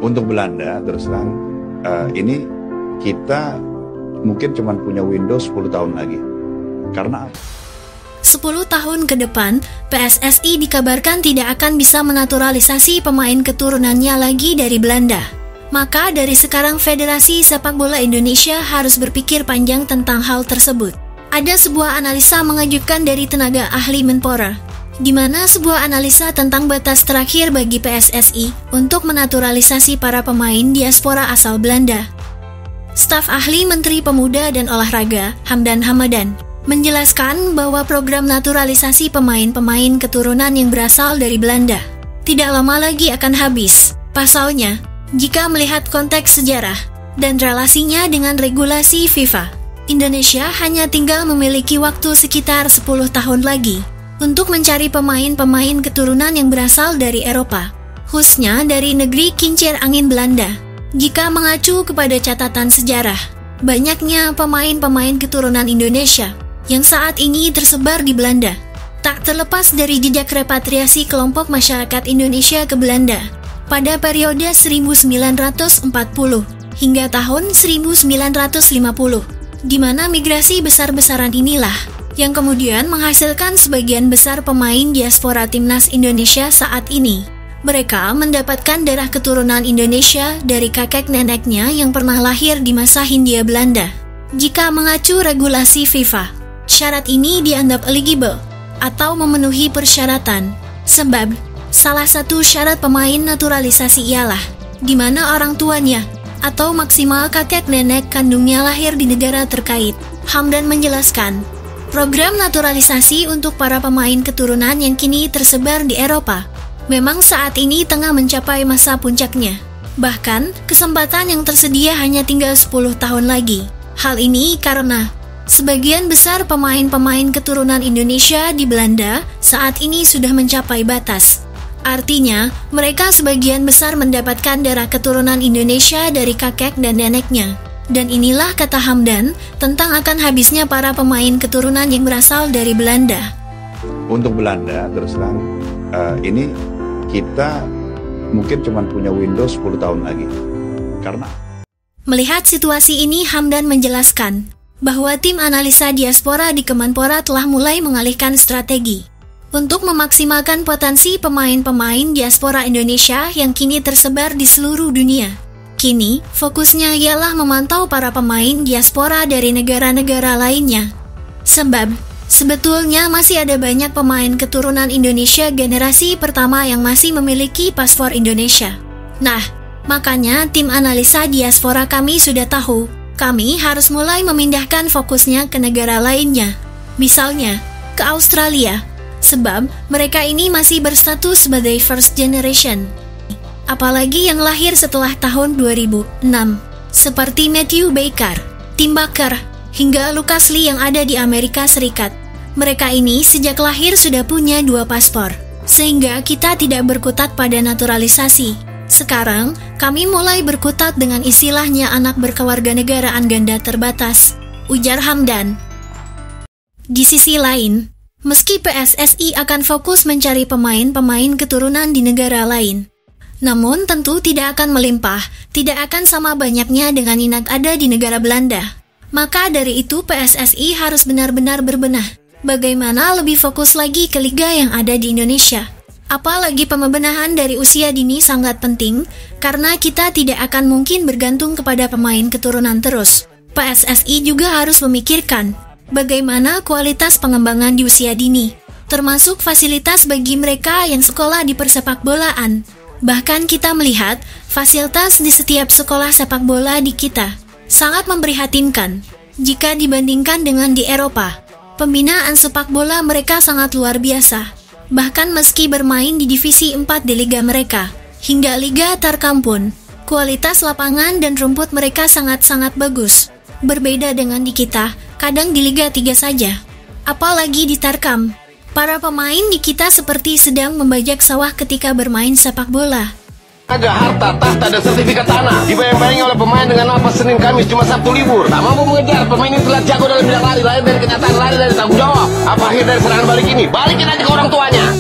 Untuk Belanda, terus terang, ini kita mungkin cuma punya Windows 10 tahun lagi. Karena 10 tahun ke depan, PSSI dikabarkan tidak akan bisa menaturalisasi pemain keturunannya lagi dari Belanda. Maka dari sekarang Federasi Sepak Bola Indonesia harus berpikir panjang tentang hal tersebut. Ada sebuah analisa mengejutkan dari tenaga ahli Menpora, di mana sebuah analisa tentang batas terakhir bagi PSSI untuk menaturalisasi para pemain diaspora asal Belanda. Staf ahli Menteri Pemuda dan Olahraga, Hamdan Hamadan, menjelaskan bahwa program naturalisasi pemain-pemain keturunan yang berasal dari Belanda tidak lama lagi akan habis. Pasalnya, jika melihat konteks sejarah dan relasinya dengan regulasi FIFA, Indonesia hanya tinggal memiliki waktu sekitar 10 tahun lagi untuk mencari pemain-pemain keturunan yang berasal dari Eropa, khususnya dari negeri kincir angin Belanda. Jika mengacu kepada catatan sejarah, banyaknya pemain-pemain keturunan Indonesia yang saat ini tersebar di Belanda, tak terlepas dari jejak repatriasi kelompok masyarakat Indonesia ke Belanda pada periode 1940 hingga tahun 1950, di mana migrasi besar-besaran inilah yang kemudian menghasilkan sebagian besar pemain diaspora timnas Indonesia saat ini. Mereka mendapatkan darah keturunan Indonesia dari kakek neneknya yang pernah lahir di masa Hindia Belanda. Jika mengacu regulasi FIFA, syarat ini dianggap eligible atau memenuhi persyaratan, sebab salah satu syarat pemain naturalisasi ialah di mana orang tuanya atau maksimal kakek nenek kandungnya lahir di negara terkait. Hamdan menjelaskan, program naturalisasi untuk para pemain keturunan yang kini tersebar di Eropa memang saat ini tengah mencapai masa puncaknya. Bahkan, kesempatan yang tersedia hanya tinggal 10 tahun lagi. Hal ini karena sebagian besar pemain-pemain keturunan Indonesia di Belanda saat ini sudah mencapai batas. Artinya, mereka sebagian besar mendapatkan darah keturunan Indonesia dari kakek dan neneknya. Dan inilah kata Hamdan tentang akan habisnya para pemain keturunan yang berasal dari Belanda. Untuk Belanda, terus terang, ini kita mungkin cuma punya Windows 10 tahun lagi. Karena melihat situasi ini, Hamdan menjelaskan bahwa tim analisa diaspora di Kemenpora telah mulai mengalihkan strategi untuk memaksimalkan potensi pemain-pemain diaspora Indonesia yang kini tersebar di seluruh dunia. Kini, fokusnya ialah memantau para pemain diaspora dari negara-negara lainnya. Sebab, sebetulnya masih ada banyak pemain keturunan Indonesia generasi pertama yang masih memiliki paspor Indonesia. Nah, makanya tim analisa diaspora kami sudah tahu, kami harus mulai memindahkan fokusnya ke negara lainnya. Misalnya, ke Australia, sebab mereka ini masih berstatus sebagai first generation. Apalagi yang lahir setelah tahun 2006, seperti Matthew Baker, Tim Baker, hingga Lucas Lee yang ada di Amerika Serikat. Mereka ini sejak lahir sudah punya 2 paspor, sehingga kita tidak berkutat pada naturalisasi. Sekarang, kami mulai berkutat dengan istilahnya anak berkewarganegaraan ganda terbatas, ujar Hamdan. Di sisi lain, meski PSSI akan fokus mencari pemain-pemain keturunan di negara lain, namun tentu tidak akan melimpah, tidak akan sama banyaknya dengan yang ada di negara Belanda. Maka dari itu PSSI harus benar-benar berbenah bagaimana lebih fokus lagi ke liga yang ada di Indonesia. Apalagi pembenahan dari usia dini sangat penting, karena kita tidak akan mungkin bergantung kepada pemain keturunan terus. PSSI juga harus memikirkan bagaimana kualitas pengembangan di usia dini, termasuk fasilitas bagi mereka yang sekolah di persepakbolaan. Bahkan kita melihat fasilitas di setiap sekolah sepak bola di kita sangat memprihatinkan jika dibandingkan dengan di Eropa. Pembinaan sepak bola mereka sangat luar biasa. Bahkan meski bermain di divisi 4 di liga mereka, hingga liga Tarkam pun, kualitas lapangan dan rumput mereka sangat-sangat bagus. Berbeda dengan di kita, kadang di liga 3 saja. Apalagi di Tarkam, para pemain di kita seperti sedang membajak sawah ketika bermain sepak bola. Ada harta, tahta, dan sertifikat tanah dibayang-bayangi oleh pemain dengan apa Senin Kamis cuma Sabtu libur. Tak mampu mengejar, pemain ini telah jago dalam bidang lari dari kenyataan, lari dari tanggung jawab. Apa akhir dari serangan balik ini? Balikin aja ke orang tuanya.